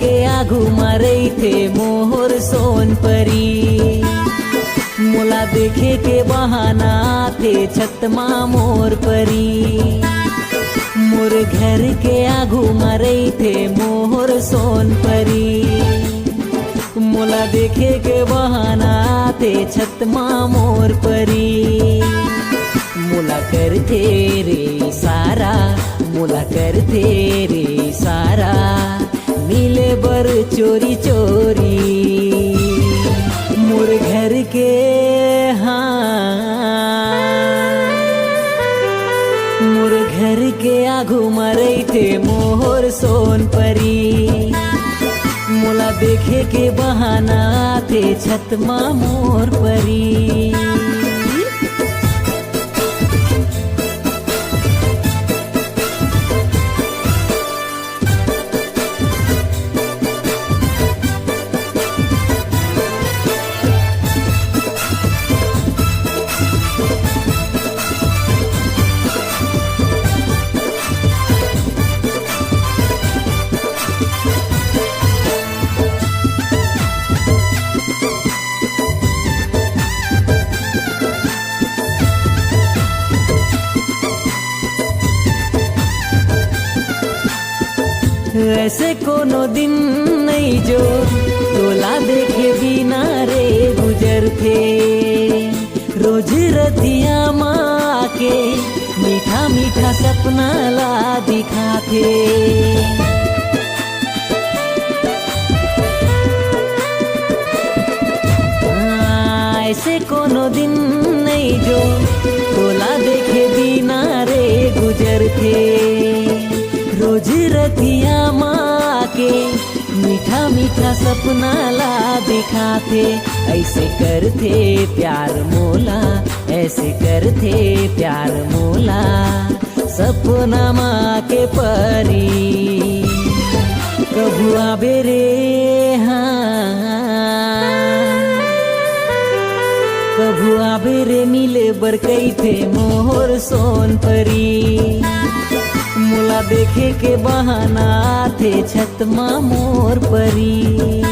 के आगू मारे थे मोर सोन परी। मोला देखे के बहाना थे छत माँ मोर परी। मोर घर के आगू मारे थे मोर सोन परी। मोला देखे के बहाना थे छत माँ मोर परी। मोला करथे रे सारा, मोला करथे रे सारा, मिले बर चोरी चोरी। मोर घर के मोर घर के आगू मरई थे मोर सोन परी। मोला देखे के बहाना थे छत माँ मोर परी। ऐसे कोनो दिन नहीं जो तोला देखे बिना रे गुजर थे। रोज रतिया माँ के मीठा मीठा सपना ला दिखाते। ऐसे कोनो दिन नहीं जो तोला देखे बिना रे गुजर थे। रोज रतिया माँ के मीठा मीठा सपना ला दिखाते। ऐसे करते प्यार मोला, ऐसे करते प्यार मोला, सपना माँ के परी। कभू आबे रे कभू आबे रे मिले बर कई थे मोर सोन परी। मोला देखे के बहाना थे छत माँ मोर परी।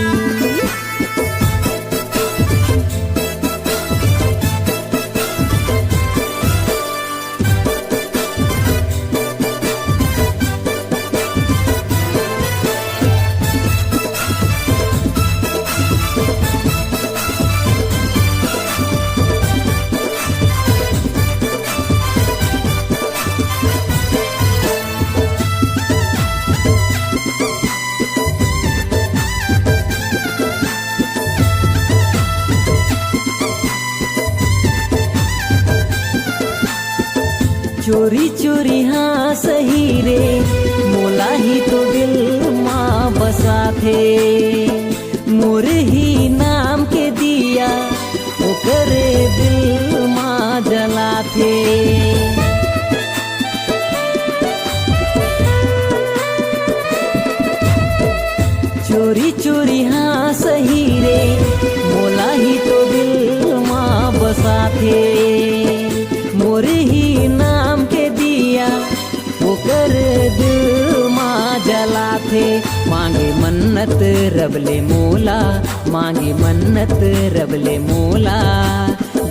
चोरी चोरी हाँ सही रे, मोला ही तो दिल माँ बसा थे। मोर ही नाम के दिया ओकरे दिल माँ जला थे। चोरी चोरी हाँ सही रे, मोला ही तो दिल माँ बसा थे। मोर ही नाम के दिया ओकर दिल माँ जला थे। मांगे मन्नत रबले मोला, मांगे मन्नत रबले मोला,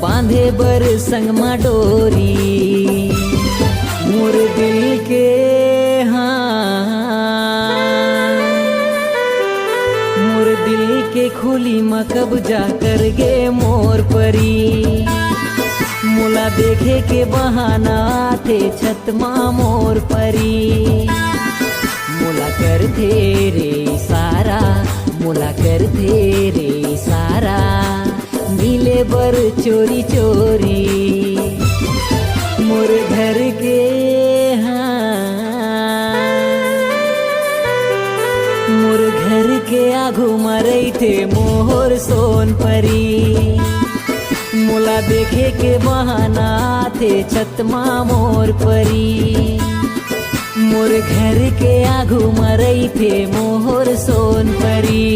बांधे बर संग माँ डोरी। मोर दिल के मोर दिल के खोली माँ कब्जा कर गे मोर परी। मोला देखे के बहाना थे छत माँ मोर परी। मोला करथे रे सारा, मोला करथे रे सारा, मिले बर चोरी चोरी। मोर घर के मोर घर के आगू मरई थे मोर सोन परी। मोला देखे के बहाना थे छत माँ मोर परी। मोर घर के आगू मरई थे मोर सोन परी।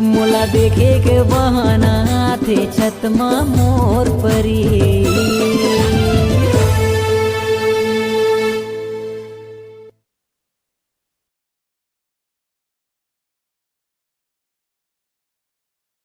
मोला देखे के बहाना थे छत माँ मोर परी।